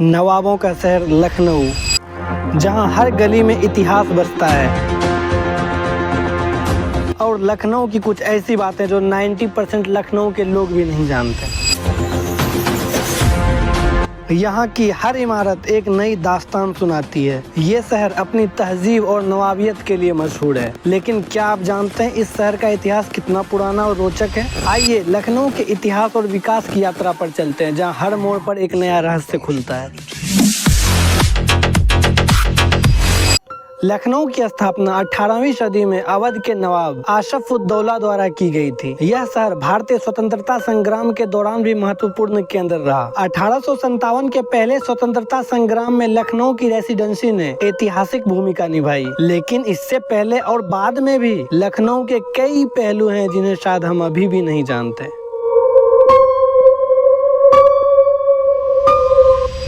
नवाबों का शहर लखनऊ, जहां हर गली में इतिहास बसता है। और लखनऊ की कुछ ऐसी बातें जो 90% लखनऊ के लोग भी नहीं जानते। यहाँ की हर इमारत एक नई दास्तान सुनाती है। ये शहर अपनी तहजीब और नवाबियत के लिए मशहूर है। लेकिन क्या आप जानते हैं इस शहर का इतिहास कितना पुराना और रोचक है? आइए लखनऊ के इतिहास और विकास की यात्रा पर चलते हैं, जहाँ हर मोड़ पर एक नया रहस्य खुलता है। लखनऊ की स्थापना 18वीं सदी में अवध के नवाब आशफ-उद-दौला द्वारा की गई थी। यह शहर भारतीय स्वतंत्रता संग्राम के दौरान भी महत्वपूर्ण केंद्र रहा। 1857 के पहले स्वतंत्रता संग्राम में लखनऊ की रेसिडेंसी ने ऐतिहासिक भूमिका निभाई। लेकिन इससे पहले और बाद में भी लखनऊ के कई पहलू हैं जिन्हें शायद हम अभी भी नहीं जानते।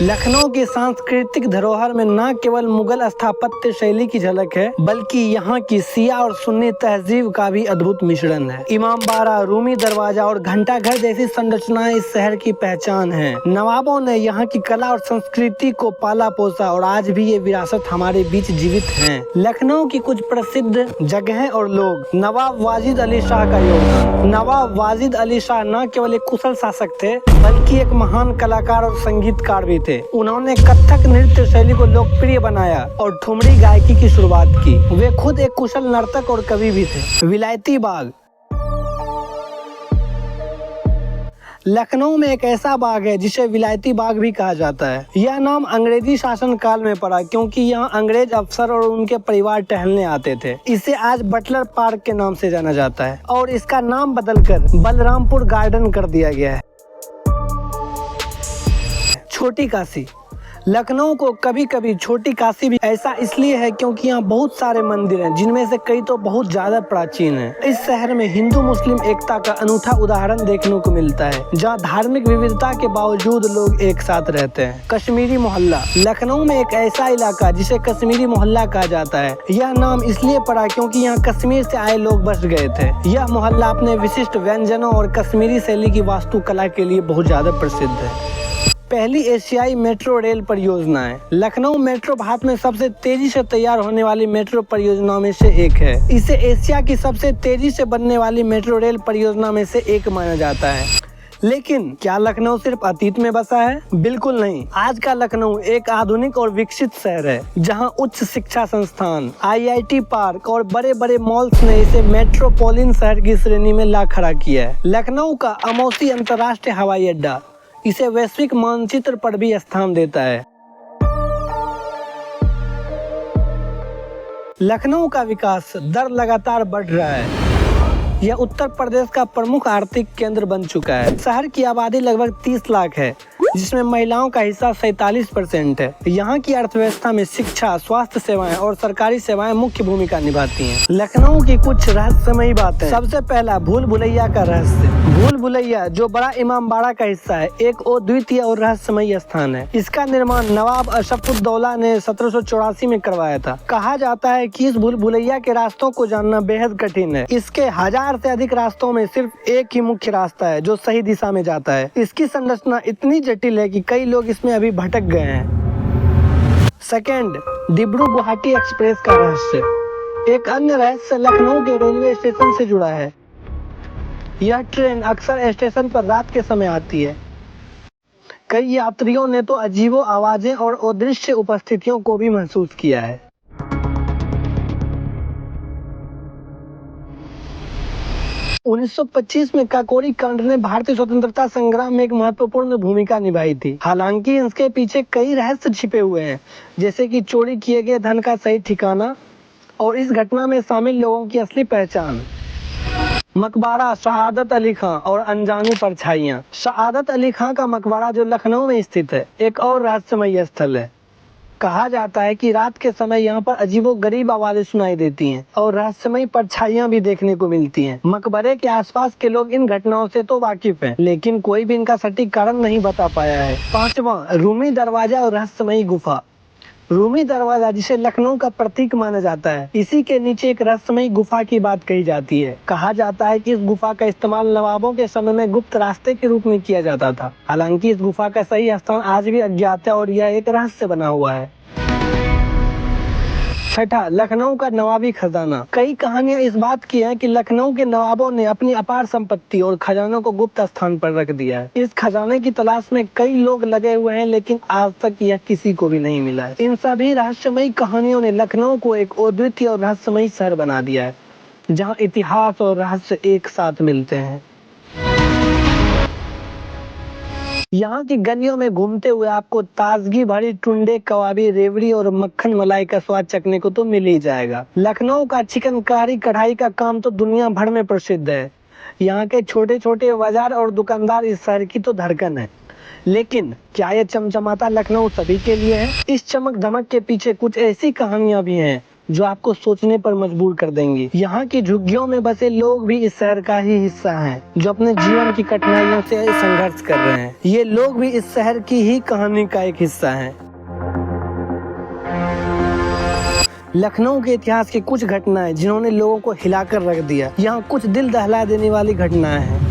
लखनऊ की सांस्कृतिक धरोहर में न केवल मुगल स्थापत्य शैली की झलक है, बल्कि यहाँ की शिया और सुन्नी तहजीब का भी अद्भुत मिश्रण है। इमामबाड़ा, रूमी दरवाजा और घंटा घर जैसी संरचनाएं इस शहर की पहचान हैं। नवाबों ने यहाँ की कला और संस्कृति को पाला पोसा और आज भी ये विरासत हमारे बीच जीवित है। लखनऊ की कुछ प्रसिद्ध जगहें और लोग। नवाब वाजिद अली शाह का योगदान। नवाब वाजिद अली शाह न केवल एक कुशल शासक थे, बल्कि एक महान कलाकार और संगीतकार भी थे। उन्होंने कथक नृत्य शैली को लोकप्रिय बनाया और ठुमरी गायकी की शुरुआत की। वे खुद एक कुशल नर्तक और कवि भी थे। विलायती बाग। लखनऊ में एक ऐसा बाग है जिसे विलायती बाग भी कहा जाता है। यह नाम अंग्रेजी शासन काल में पड़ा, क्योंकि यहाँ अंग्रेज अफसर और उनके परिवार टहलने आते थे। इसे आज बटलर पार्क के नाम से जाना जाता है और इसका नाम बदलकर बलरामपुर गार्डन कर दिया गया है। छोटी काशी। लखनऊ को कभी कभी छोटी काशी भी ऐसा इसलिए है क्योंकि यहाँ बहुत सारे मंदिर हैं, जिनमें से कई तो बहुत ज्यादा प्राचीन हैं। इस शहर में हिंदू मुस्लिम एकता का अनूठा उदाहरण देखने को मिलता है, जहाँ धार्मिक विविधता के बावजूद लोग एक साथ रहते हैं। कश्मीरी मोहल्ला। लखनऊ में एक ऐसा इलाका जिसे कश्मीरी मोहल्ला कहा जाता है। यह नाम इसलिए पड़ा क्योंकि यहाँ कश्मीर से आए लोग बस गए थे। यह मोहल्ला अपने विशिष्ट व्यंजनों और कश्मीरी शैली की वास्तुकला के लिए बहुत ज्यादा प्रसिद्ध है। पहली एशियाई मेट्रो रेल परियोजना है। लखनऊ मेट्रो भारत में सबसे तेजी से तैयार होने वाली मेट्रो परियोजनाओं में से एक है। इसे एशिया की सबसे तेजी से बनने वाली मेट्रो रेल परियोजना में से एक माना जाता है। लेकिन क्या लखनऊ सिर्फ अतीत में बसा है? बिल्कुल नहीं। आज का लखनऊ एक आधुनिक और विकसित शहर है, जहां उच्च शिक्षा संस्थान, IIT पार्क और बड़े बड़े मॉल्स ने इसे मेट्रोपोलिटन शहर की श्रेणी में ला खड़ा किया है। लखनऊ का अमौसी अंतर्राष्ट्रीय हवाई अड्डा इसे वैश्विक मानचित्र पर भी स्थान देता है। लखनऊ का विकास दर लगातार बढ़ रहा है। यह उत्तर प्रदेश का प्रमुख आर्थिक केंद्र बन चुका है। शहर की आबादी लगभग 30 लाख है, जिसमें महिलाओं का हिस्सा 47% है। यहाँ की अर्थव्यवस्था में शिक्षा, स्वास्थ्य सेवाएं और सरकारी सेवाएं मुख्य भूमिका निभाती हैं। लखनऊ की कुछ रहस्यमयी बातें। सबसे पहला, भूल भुलैया का रहस्य। भूल भुलैया, जो बड़ा इमामबाड़ा का हिस्सा है, एक अद्वितीय और रहस्यमयी स्थान है। इसका निर्माण नवाब आशफ-उद-दौला ने 1784 में करवाया था। कहा जाता है कि इस भूल भुलैया के रास्तों को जानना बेहद कठिन है। इसके 1000 से अधिक रास्तों में सिर्फ एक ही मुख्य रास्ता है जो सही दिशा में जाता है। इसकी संरचना इतनी जटिल है कि कई लोग इसमें अभी भटक गए हैं। सेकंड, डिब्रू-गुवाहाटी एक्सप्रेस का रहस्य। एक अन्य रहस्य लखनऊ के रेलवे स्टेशन से जुड़ा है। यह ट्रेन अक्सर स्टेशन पर रात के समय आती है। कई यात्रियों ने तो अजीबो आवाजें और अदृश्य उपस्थितियों को भी महसूस किया है। 1925 में काकोरी कांड ने भारतीय स्वतंत्रता संग्राम में एक महत्वपूर्ण भूमिका निभाई थी। हालांकि इसके पीछे कई रहस्य छिपे हुए हैं, जैसे कि चोरी किए गए धन का सही ठिकाना और इस घटना में शामिल लोगों की असली पहचान। मकबरा शहादत अली खां और अनजानी परछाइयां। शहादत अली खां का मकबरा, जो लखनऊ में स्थित है, एक और रहस्यमय स्थल है। कहा जाता है कि रात के समय यहाँ पर अजीबोगरीब आवाजें सुनाई देती हैं और रहस्यमयी परछाइयां भी देखने को मिलती हैं। मकबरे के आसपास के लोग इन घटनाओं से तो वाकिफ हैं, लेकिन कोई भी इनका सटीक कारण नहीं बता पाया है। पांचवा, रूमी दरवाजा और रहस्यमयी गुफा। रूमी दरवाजा, जिसे लखनऊ का प्रतीक माना जाता है, इसी के नीचे एक रहस्यमयी गुफा की बात कही जाती है। कहा जाता है कि इस गुफा का इस्तेमाल नवाबों के समय में गुप्त रास्ते के रूप में किया जाता था। हालांकि इस गुफा का सही स्थान आज भी अज्ञात है और यह एक रहस्य बना हुआ है। छठा, लखनऊ का नवाबी खजाना। कई कहानियां इस बात की हैं कि लखनऊ के नवाबों ने अपनी अपार संपत्ति और खजानों को गुप्त स्थान पर रख दिया है। इस खजाने की तलाश में कई लोग लगे हुए हैं, लेकिन आज तक यह किसी को भी नहीं मिला है। इन सभी रहस्यमयी कहानियों ने लखनऊ को एक अद्वितीय और रहस्यमयी शहर बना दिया है, जहाँ इतिहास और रहस्य एक साथ मिलते हैं। यहाँ की गलियों में घूमते हुए आपको ताजगी भरी टुंडे, कबाबी, रेवड़ी और मक्खन मलाई का स्वाद चखने को तो मिल ही जाएगा। लखनऊ का चिकनकारी कढ़ाई का काम तो दुनिया भर में प्रसिद्ध है। यहाँ के छोटे छोटे बाजार और दुकानदार इस शहर की तो धड़कन है। लेकिन क्या यह चमचमाता लखनऊ सभी के लिए है? इस चमक धमक के पीछे कुछ ऐसी कहानियां भी हैं जो आपको सोचने पर मजबूर कर देंगी। यहाँ की झुग्गियों में बसे लोग भी इस शहर का ही हिस्सा हैं, जो अपने जीवन की कठिनाइयों से संघर्ष कर रहे हैं। ये लोग भी इस शहर की ही कहानी का एक हिस्सा हैं। लखनऊ के इतिहास की कुछ घटनाएं जिन्होंने लोगों को हिलाकर रख दिया। यहाँ कुछ दिल दहला देने वाली घटनाएं हैं।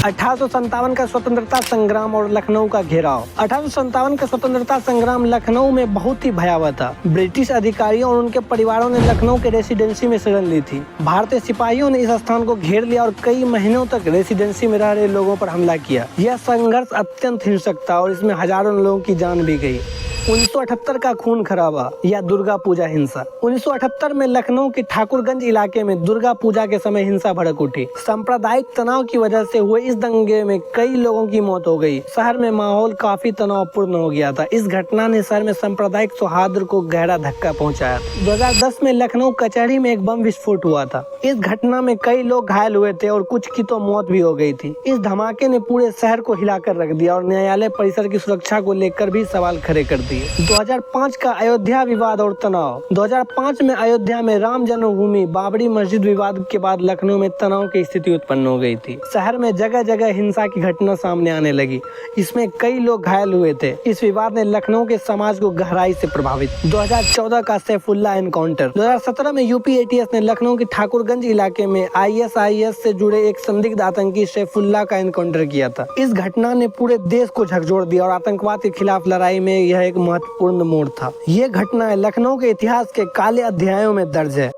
1857 का स्वतंत्रता संग्राम और लखनऊ का घेराव। 1857 का स्वतंत्रता संग्राम लखनऊ में बहुत ही भयावह था। ब्रिटिश अधिकारियों और उनके परिवारों ने लखनऊ के रेसिडेंसी में शरण ली थी। भारतीय सिपाहियों ने इस स्थान को घेर लिया और कई महीनों तक रेसिडेंसी में रह रहे लोगों पर हमला किया। यह संघर्ष अत्यंत हिंसक था और इसमें हजारों लोगों की जान भी गई। 1978 का खून खराबा या दुर्गा पूजा हिंसा। 1978 में लखनऊ के ठाकुरगंज इलाके में दुर्गा पूजा के समय हिंसा भड़क उठी। सांप्रदायिक तनाव की वजह से हुए इस दंगे में कई लोगों की मौत हो गई। शहर में माहौल काफी तनावपूर्ण हो गया था। इस घटना ने शहर में सांप्रदायिक सौहार्द को गहरा धक्का पहुंचाया। 2010 में लखनऊ कचहरी में एक बम विस्फोट हुआ था। इस घटना में कई लोग घायल हुए थे और कुछ की तो मौत भी हो गई थी। इस धमाके ने पूरे शहर को हिलाकर रख दिया और न्यायालय परिसर की सुरक्षा को लेकर भी सवाल खड़े कर दिए। 2005 का अयोध्या विवाद और तनाव। 2005 में अयोध्या में राम जन्मभूमि बाबरी मस्जिद विवाद के बाद लखनऊ में तनाव की स्थिति उत्पन्न हो गई थी। शहर में जगह जगह हिंसा की घटना सामने आने लगी। इसमें कई लोग घायल हुए थे। इस विवाद ने लखनऊ के समाज को गहराई से प्रभावित। 2014 का सैफुल्ला एनकाउंटर। 2017 में यूपी एटीएस ने लखनऊ के ठाकुरगंज इलाके में आईएसआईएस से जुड़े एक संदिग्ध आतंकी सैफुल्ला का एनकाउंटर किया था। इस घटना ने पूरे देश को झकझोर दिया और आतंकवाद के खिलाफ लड़ाई में यह एक महत्वपूर्ण मोड़ था। ये घटना लखनऊ के इतिहास के काले अध्यायों में दर्ज है।